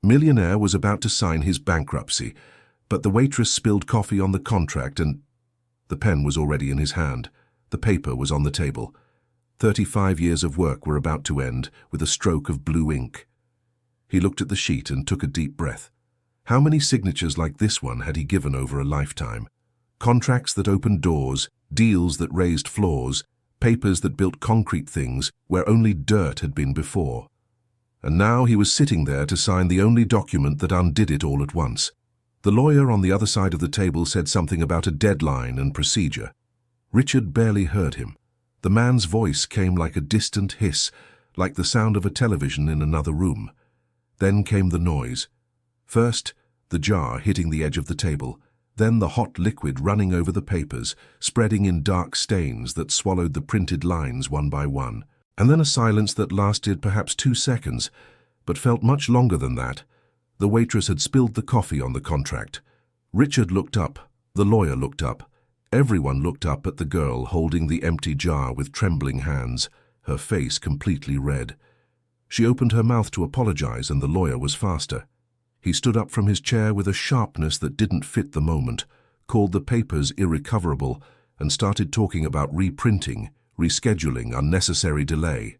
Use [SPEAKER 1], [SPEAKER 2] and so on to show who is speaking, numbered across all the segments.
[SPEAKER 1] Millionaire was about to sign his bankruptcy, but the waitress spilled coffee on the contract and the pen was already in his hand. The paper was on the table. 35 years of work were about to end with a stroke of blue ink. He looked at the sheet and took a deep breath. How many signatures like this one had he given over a lifetime? Contracts that opened doors, deals that raised floors, papers that built concrete things where only dirt had been before. And now he was sitting there to sign the only document that undid it all at once. The lawyer on the other side of the table said something about a deadline and procedure. Richard barely heard him. The man's voice came like a distant hiss, like the sound of a television in another room. Then came the noise. First, the jar hitting the edge of the table, then the hot liquid running over the papers, spreading in dark stains that swallowed the printed lines one by one. And then a silence that lasted perhaps 2 seconds, but felt much longer than that. The waitress had spilled the coffee on the contract. Richard looked up. The lawyer looked up. Everyone looked up at the girl holding the empty jar with trembling hands, her face completely red. She opened her mouth to apologize, and the lawyer was faster. He stood up from his chair with a sharpness that didn't fit the moment, called the papers irrecoverable, and started talking about reprinting, rescheduling, unnecessary delay.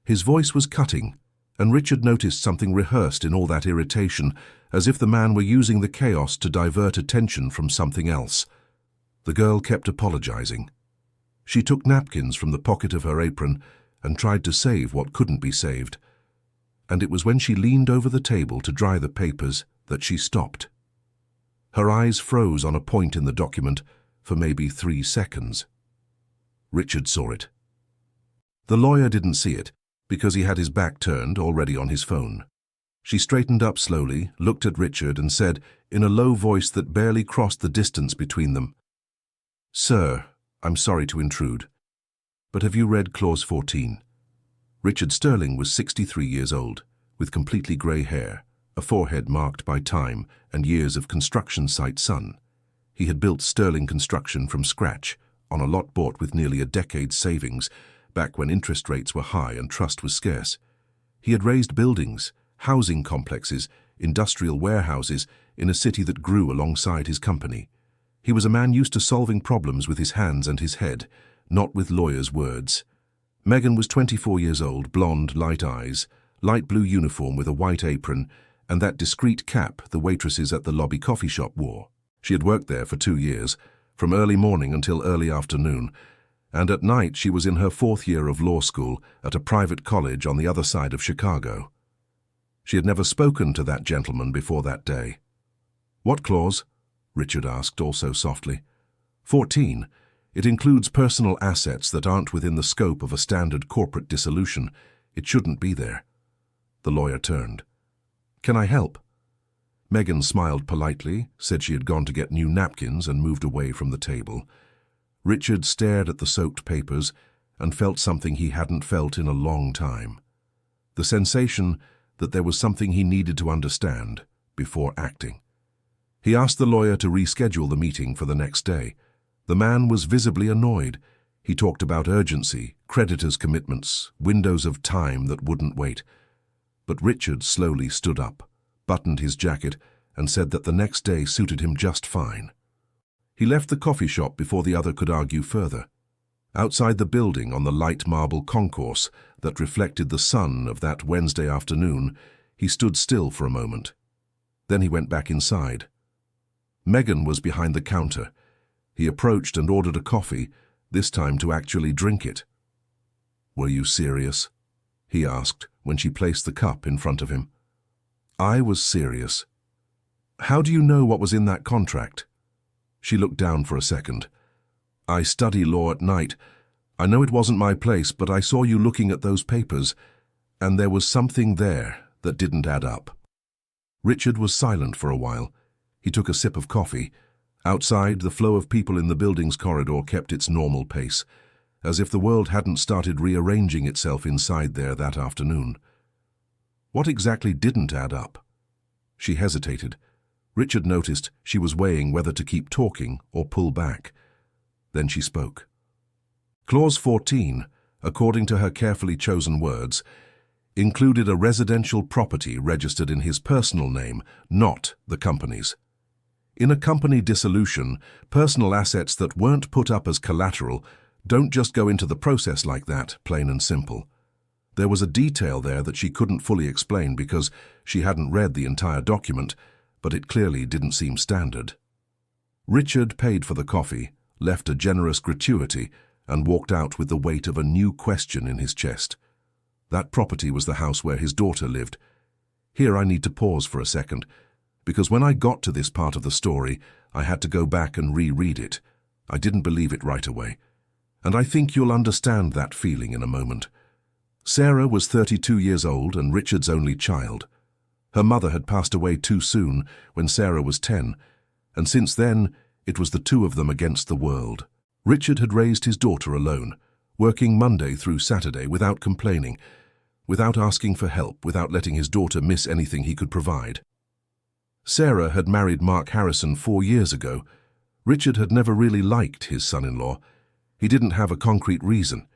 [SPEAKER 1] His voice was cutting, and Richard noticed something rehearsed in all that irritation, as if the man were using the chaos to divert attention from something else. The girl kept apologizing. She took napkins from the pocket of her apron and tried to save what couldn't be saved. And it was when she leaned over the table to dry the papers that she stopped. Her eyes froze on a point in the document for maybe 3 seconds. Richard saw it. The lawyer didn't see it, because he had his back turned, already on his phone. She straightened up slowly, looked at Richard, and said, in a low voice that barely crossed the distance between them, "Sir, I'm sorry to intrude, but have you read Clause 14? Richard Sterling was 63 years old, with completely grey hair, a forehead marked by time and years of construction site sun. He had built Sterling Construction from scratch, on a lot bought with nearly a decade's savings, back when interest rates were high and trust was scarce. He had raised buildings, housing complexes, industrial warehouses in a city that grew alongside his company. He was a man used to solving problems with his hands and his head, not with lawyers' words. Megan was 24 years old, blonde, light eyes, light blue uniform with a white apron, and that discreet cap the waitresses at the lobby coffee shop wore. She had worked there for 2 years, from early morning until early afternoon, and at night she was in her 4th year of law school at a private college on the other side of Chicago. She had never spoken to that gentleman before that day. "What clause?" Richard asked, also softly. 14. It includes personal assets that aren't within the scope of a standard corporate dissolution. It shouldn't be there. The lawyer turned. "Can I help?" Megan smiled politely, said she had gone to get new napkins, and moved away from the table. Richard stared at the soaked papers and felt something he hadn't felt in a long time. The sensation that there was something he needed to understand before acting. He asked the lawyer to reschedule the meeting for the next day. The man was visibly annoyed. He talked about urgency, creditors' commitments, windows of time that wouldn't wait. But Richard slowly stood up, buttoned his jacket, and said that the next day suited him just fine. He left the coffee shop before the other could argue further. Outside the building, on the light marble concourse that reflected the sun of that Wednesday afternoon, he stood still for a moment. Then he went back inside. Megan was behind the counter. He approached and ordered a coffee, this time to actually drink it. "Were you serious?" he asked when she placed the cup in front of him. "I was serious." "How do you know what was in that contract?" She looked down for a second. "I study law at night. I know it wasn't my place, but I saw you looking at those papers, and there was something there that didn't add up." Richard was silent for a while. He took a sip of coffee. Outside, the flow of people in the building's corridor kept its normal pace, as if the world hadn't started rearranging itself inside there that afternoon. What exactly didn't add up? She hesitated. Richard noticed she was weighing whether to keep talking or pull back. Then she spoke. "Clause 14, according to her carefully chosen words, included a residential property registered in his personal name, not the company's. In a company dissolution, personal assets that weren't put up as collateral don't just go into the process like that, plain and simple. There was a detail there that she couldn't fully explain because she hadn't read the entire document, but it clearly didn't seem standard. Richard paid for the coffee, left a generous gratuity, and walked out with the weight of a new question in his chest. That property was the house where his daughter lived. Here I need to pause for a second, because when I got to this part of the story, I had to go back and reread it. I didn't believe it right away. And I think you'll understand that feeling in a moment. Sarah was 32 years old and Richard's only child. Her mother had passed away too soon when Sarah was 10, and since then, it was the two of them against the world. Richard had raised his daughter alone, working Monday through Saturday without complaining, without asking for help, without letting his daughter miss anything he could provide. Sarah had married Mark Harrison 4 years ago. Richard had never really liked his son-in-law. He didn't have a concrete reason.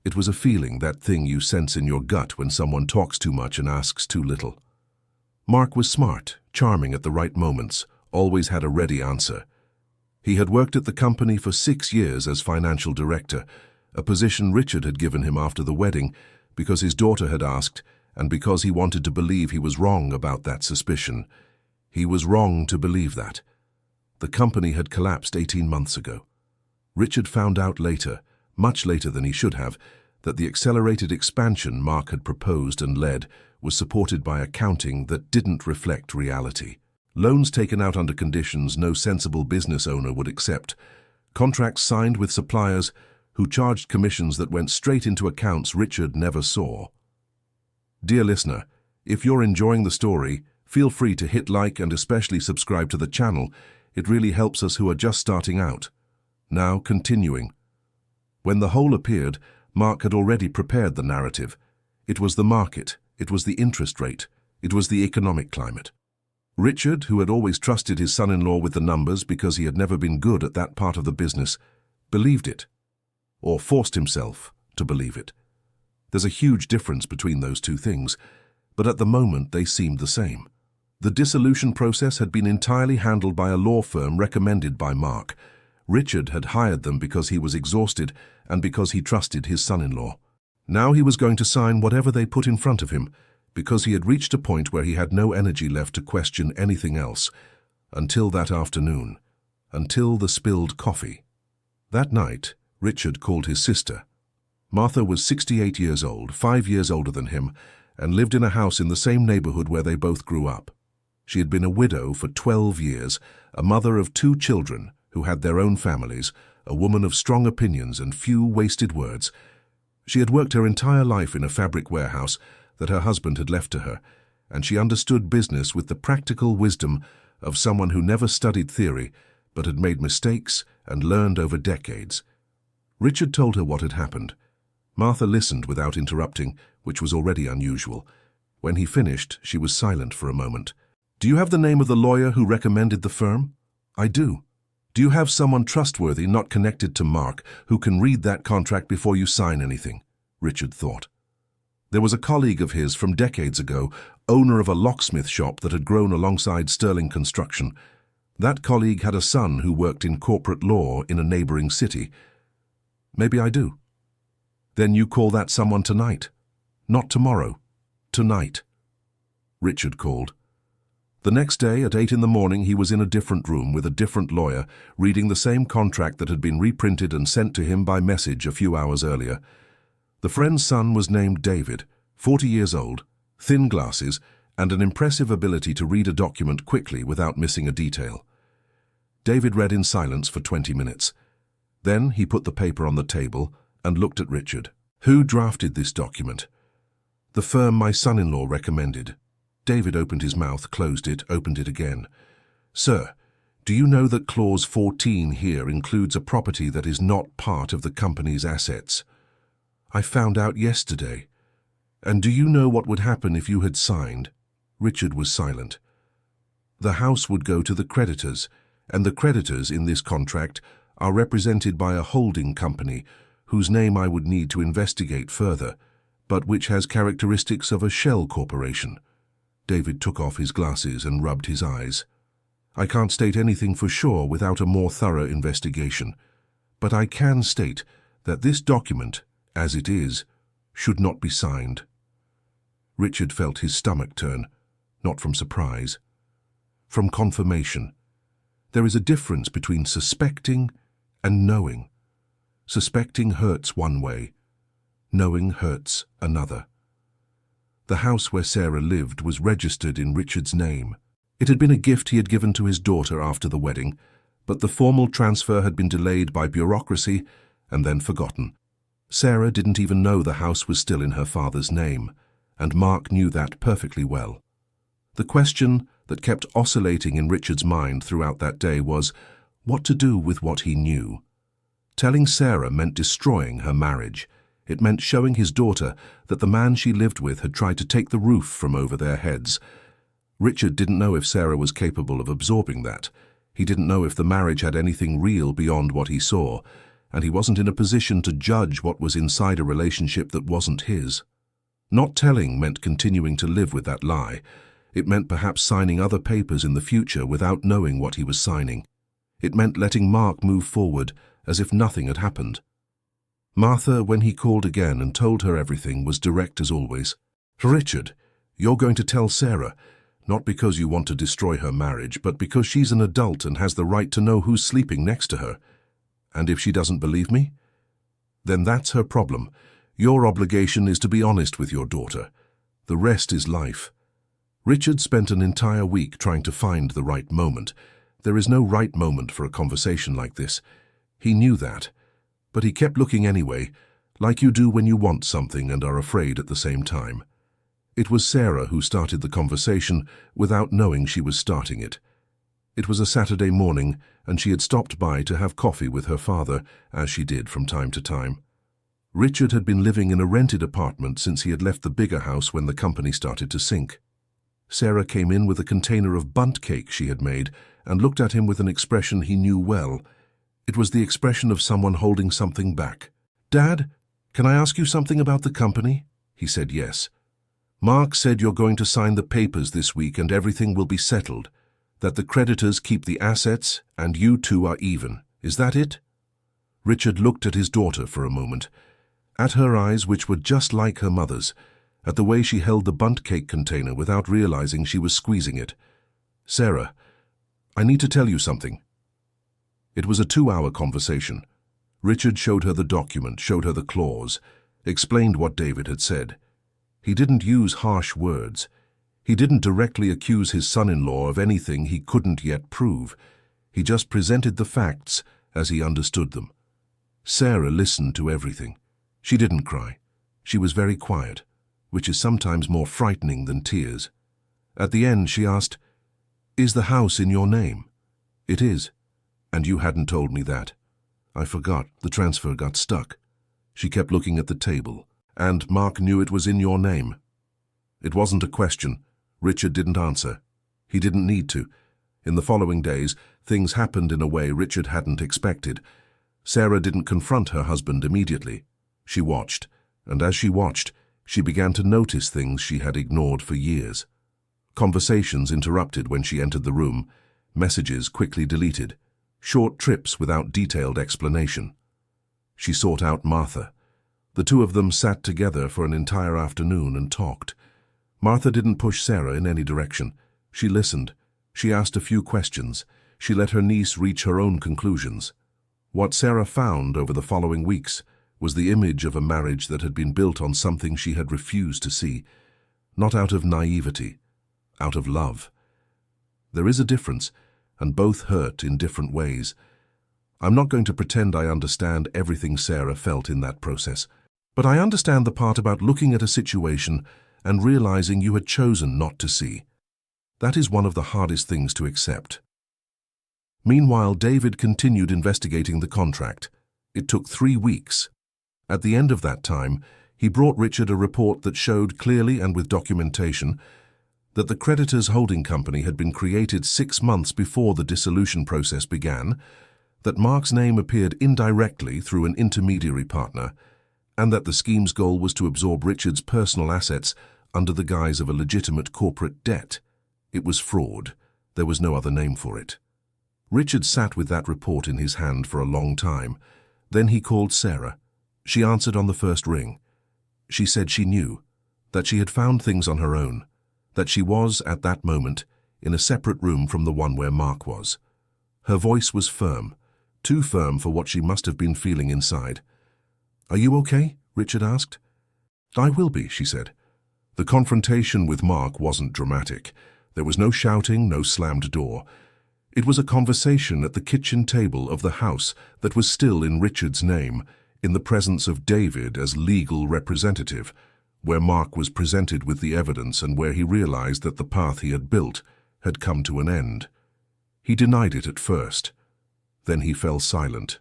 [SPEAKER 1] It was a feeling, that thing you sense in your gut when someone talks too much and asks too little. Mark was smart, charming at the right moments, always had a ready answer. He had worked at the company for 6 years as financial director, a position Richard had given him after the wedding because his daughter had asked and because he wanted to believe he was wrong about that suspicion. He was wrong to believe that. The company had collapsed 18 months ago. Richard found out later, much later than he should have, that the accelerated expansion Mark had proposed and led was supported by accounting that didn't reflect reality. Loans taken out under conditions no sensible business owner would accept, contracts signed with suppliers who charged commissions that went straight into accounts Richard never saw. Dear listener, if you're enjoying the story, feel free to hit like and especially subscribe to the channel. It really helps us who are just starting out. Now, continuing. When the hole appeared, Mark had already prepared the narrative. It was the market, it was the interest rate, it was the economic climate. Richard, who had always trusted his son-in-law with the numbers because he had never been good at that part of the business, believed it, or forced himself to believe it. There's a huge difference between those two things, but at the moment they seemed the same. The dissolution process had been entirely handled by a law firm recommended by Mark. Richard had hired them because he was exhausted and because he trusted his son-in-law. Now he was going to sign whatever they put in front of him, because he had reached a point where he had no energy left to question anything else, until that afternoon, until the spilled coffee. That night, Richard called his sister. Martha was 68 years old, 5 years older than him, and lived in a house in the same neighborhood where they both grew up. She had been a widow for 12 years, a mother of 2 children who had their own families, a woman of strong opinions and few wasted words. She had worked her entire life in a fabric warehouse that her husband had left to her, and she understood business with the practical wisdom of someone who never studied theory but had made mistakes and learned over decades. Richard told her what had happened. Martha listened without interrupting, which was already unusual. When he finished, she was silent for a moment. "Do you have the name of the lawyer who recommended the firm?" "I do." "Do you have someone trustworthy, not connected to Mark, who can read that contract before you sign anything?" Richard thought. There was a colleague of his from decades ago, owner of a locksmith shop that had grown alongside Sterling Construction. That colleague had a son who worked in corporate law in a neighboring city. "Maybe I do." "Then you call that someone tonight." "Not tomorrow. Tonight." Richard called. The next day at 8 in the morning he was in a different room with a different lawyer, reading the same contract that had been reprinted and sent to him by message a few hours earlier. The friend's son was named David, 40 years old, thin glasses, and an impressive ability to read a document quickly without missing a detail. David read in silence for 20 minutes. Then he put the paper on the table and looked at Richard. "Who drafted this document?" "The firm my son-in-law recommended." David opened his mouth, closed it, opened it again. "Sir, do you know that Clause 14 here includes a property that is not part of the company's assets?" "I found out yesterday." "And do you know what would happen if you had signed?" Richard was silent. "The house would go to the creditors, and the creditors in this contract are represented by a holding company whose name I would need to investigate further, but which has characteristics of a shell corporation. David took off his glasses and rubbed his eyes. I can't state anything for sure without a more thorough investigation, but I can state that this document, as it is, should not be signed. Richard felt his stomach turn, not from surprise, from confirmation. There is a difference between suspecting and knowing. Suspecting hurts one way, knowing hurts another. The house where Sarah lived was registered in Richard's name. It had been a gift he had given to his daughter after the wedding, but the formal transfer had been delayed by bureaucracy and then forgotten. Sarah didn't even know the house was still in her father's name, and Mark knew that perfectly well. The question that kept oscillating in Richard's mind throughout that day was what to do with what he knew. Telling Sarah meant destroying her marriage. It meant showing his daughter that the man she lived with had tried to take the roof from over their heads. Richard didn't know if Sarah was capable of absorbing that. He didn't know if the marriage had anything real beyond what he saw, and he wasn't in a position to judge what was inside a relationship that wasn't his. Not telling meant continuing to live with that lie. It meant perhaps signing other papers in the future without knowing what he was signing. It meant letting Mark move forward as if nothing had happened. Martha, when he called again and told her everything, was direct as always. Richard, you're going to tell Sarah, not because you want to destroy her marriage, but because she's an adult and has the right to know who's sleeping next to her. And if she doesn't believe me? Then that's her problem. Your obligation is to be honest with your daughter. The rest is life. Richard spent an entire week trying to find the right moment. There is no right moment for a conversation like this. He knew that. But he kept looking anyway, like you do when you want something and are afraid at the same time. It was Sarah who started the conversation without knowing she was starting it. It was a Saturday morning, and she had stopped by to have coffee with her father, as she did from time to time. Richard had been living in a rented apartment since he had left the bigger house when the company started to sink. Sarah came in with a container of bundt cake she had made and looked at him with an expression he knew well. It was the expression of someone holding something back. "Dad, can I ask you something about the company?" He said yes. "Mark said you're going to sign the papers this week and everything will be settled, that the creditors keep the assets and you two are even. Is that it?" Richard looked at his daughter for a moment, at her eyes which were just like her mother's, at the way she held the bundt cake container without realizing she was squeezing it. "Sarah, I need to tell you something." It was a 2-hour conversation. Richard showed her the document, showed her the clause, explained what David had said. He didn't use harsh words. He didn't directly accuse his son-in-law of anything he couldn't yet prove. He just presented the facts as he understood them. Sarah listened to everything. She didn't cry. She was very quiet, which is sometimes more frightening than tears. At the end, she asked, "Is the house in your name?" "It is. And you hadn't told me that." "I forgot. The transfer got stuck." She kept looking at the table. "And Mark knew it was in your name?" It wasn't a question. Richard didn't answer. He didn't need to. In the following days, things happened in a way Richard hadn't expected. Sarah didn't confront her husband immediately. She watched, and as she watched, she began to notice things she had ignored for years. Conversations interrupted when she entered the room, messages quickly deleted, short trips without detailed explanation. She sought out Martha. The two of them sat together for an entire afternoon and talked. Martha didn't push Sarah in any direction. She listened. She asked a few questions. She let her niece reach her own conclusions. What Sarah found over the following weeks was the image of a marriage that had been built on something she had refused to see, not out of naivety, out of love. There is a difference, and both hurt in different ways. I'm not going to pretend I understand everything Sarah felt in that process, but I understand the part about looking at a situation and realizing you had chosen not to see. That is one of the hardest things to accept. Meanwhile, David continued investigating the contract. It took 3 weeks. At the end of that time, he brought Richard a report that showed clearly and with documentation that the creditors' holding company had been created 6 months before the dissolution process began, that Mark's name appeared indirectly through an intermediary partner, and that the scheme's goal was to absorb Richard's personal assets under the guise of a legitimate corporate debt. It was fraud. There was no other name for it. Richard sat with that report in his hand for a long time. Then he called Sarah. She answered on the first ring. She said she knew, that she had found things on her own, that she was, at that moment, in a separate room from the one where Mark was. Her voice was firm, too firm for what she must have been feeling inside. "Are you okay?" Richard asked. "I will be," she said. The confrontation with Mark wasn't dramatic. There was no shouting, no slammed door. It was a conversation at the kitchen table of the house that was still in Richard's name, in the presence of David as legal representative, where Mark was presented with the evidence and where he realized that the path he had built had come to an end. He denied it at first. Then he fell silent.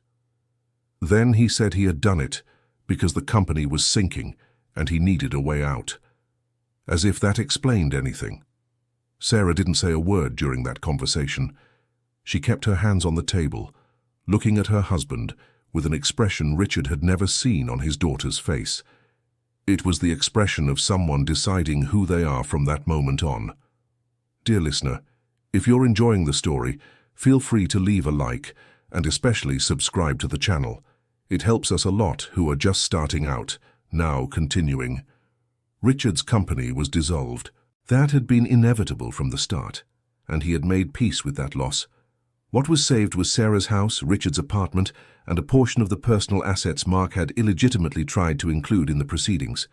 [SPEAKER 1] Then he said he had done it because the company was sinking and he needed a way out. As if that explained anything. Sarah didn't say a word during that conversation. She kept her hands on the table, looking at her husband with an expression Richard had never seen on his daughter's face. It was the expression of someone deciding who they are from that moment on. Dear listener, if you're enjoying the story, feel free to leave a like and especially subscribe to the channel. It helps us a lot who are just starting out, now continuing. Richard's company was dissolved. That had been inevitable from the start, and he had made peace with that loss. What was saved was Sarah's house, Richard's apartment, and a portion of the personal assets Mark had illegitimately tried to include in the proceedings.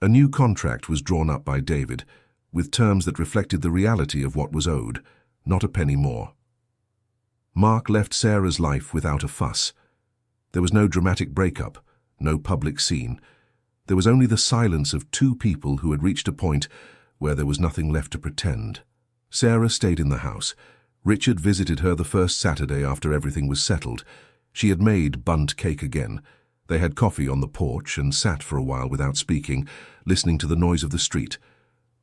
[SPEAKER 1] A new contract was drawn up by David, with terms that reflected the reality of what was owed, not a penny more. Mark left Sarah's life without a fuss. There was no dramatic breakup, no public scene. There was only the silence of two people who had reached a point where there was nothing left to pretend. Sarah stayed in the house. Richard visited her the first Saturday after everything was settled. She had made bundt cake again. They had coffee on the porch and sat for a while without speaking, listening to the noise of the street.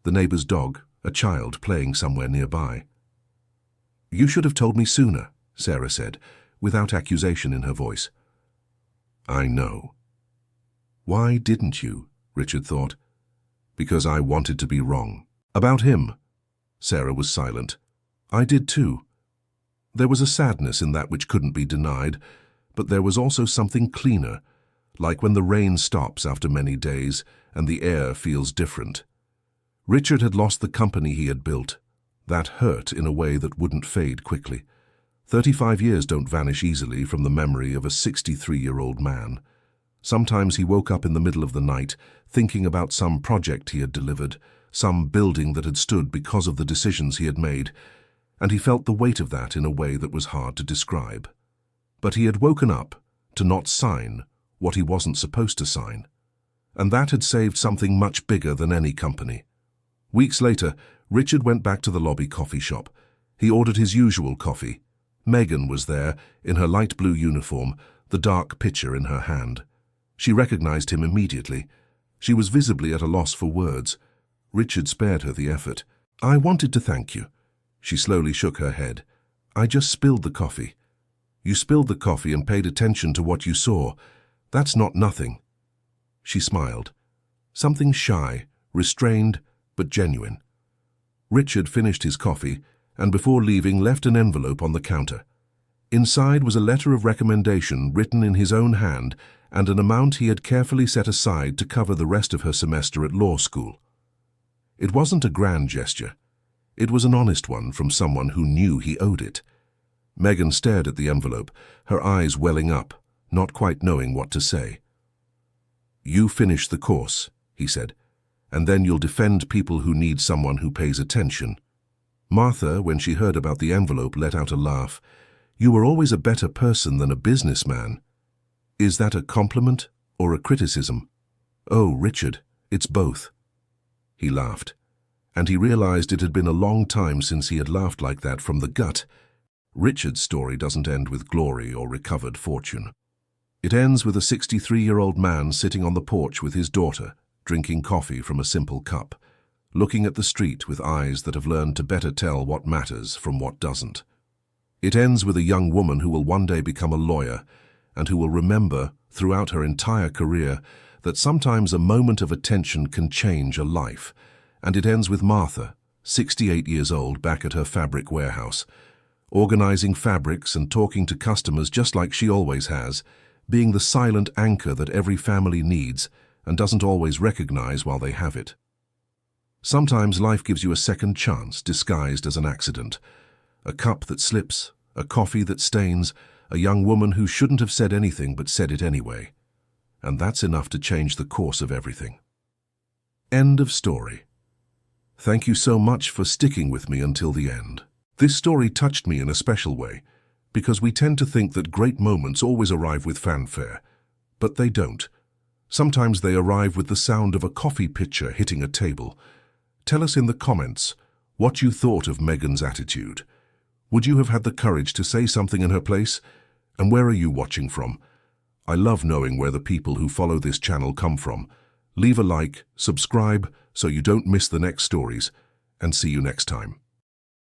[SPEAKER 1] The neighbor's dog, a child, playing somewhere nearby. "You should have told me sooner," Sarah said, without accusation in her voice. "I know." "Why didn't you?" Richard thought. "Because I wanted to be wrong." "About him?" Sarah was silent. "I did too." There was a sadness in that which couldn't be denied, but there was also something cleaner, like when the rain stops after many days and the air feels different. Richard had lost the company he had built. That hurt in a way that wouldn't fade quickly. 35 years don't vanish easily from the memory of a 63-year-old man. Sometimes he woke up in the middle of the night, thinking about some project he had delivered, some building that had stood because of the decisions he had made, and he felt the weight of that in a way that was hard to describe. But he had woken up to not sign what he wasn't supposed to sign, and that had saved something much bigger than any company. Weeks later, Richard went back to the lobby coffee shop. He ordered his usual coffee. Megan was there, in her light blue uniform, the dark pitcher in her hand. She recognized him immediately. She was visibly at a loss for words. Richard spared her the effort. "I wanted to thank you." She slowly shook her head. "I just spilled the coffee." "You spilled the coffee and paid attention to what you saw. That's not nothing." She smiled. Something shy, restrained, but genuine. Richard finished his coffee and before leaving left an envelope on the counter. Inside was a letter of recommendation written in his own hand and an amount he had carefully set aside to cover the rest of her semester at law school. It wasn't a grand gesture. It was an honest one from someone who knew he owed it. Megan stared at the envelope, her eyes welling up, not quite knowing what to say. "You finish the course," he said, "and then you'll defend people who need someone who pays attention." Martha, when she heard about the envelope, let out a laugh. "You were always a better person than a businessman." "Is that a compliment or a criticism?" "Oh, Richard, it's both." He laughed, and he realized it had been a long time since he had laughed like that from the gut. Richard's story doesn't end with glory or recovered fortune. It ends with a 63-year-old man sitting on the porch with his daughter, drinking coffee from a simple cup, looking at the street with eyes that have learned to better tell what matters from what doesn't. It ends with a young woman who will one day become a lawyer and who will remember throughout her entire career that sometimes a moment of attention can change a life. And it ends with Martha, 68 years old, back at her fabric warehouse, organizing fabrics and talking to customers just like she always has, being the silent anchor that every family needs and doesn't always recognize while they have it. Sometimes life gives you a second chance disguised as an accident. A cup that slips, a coffee that stains, a young woman who shouldn't have said anything but said it anyway. And that's enough to change the course of everything. End of story. Thank you so much for sticking with me until the end. This story touched me in a special way, because we tend to think that great moments always arrive with fanfare, but they don't. Sometimes they arrive with the sound of a coffee pitcher hitting a table. Tell us in the comments what you thought of Megan's attitude. Would you have had the courage to say something in her place? And where are you watching from? I love knowing where the people who follow this channel come from. Leave a like, subscribe so you don't miss the next stories, and see you next time.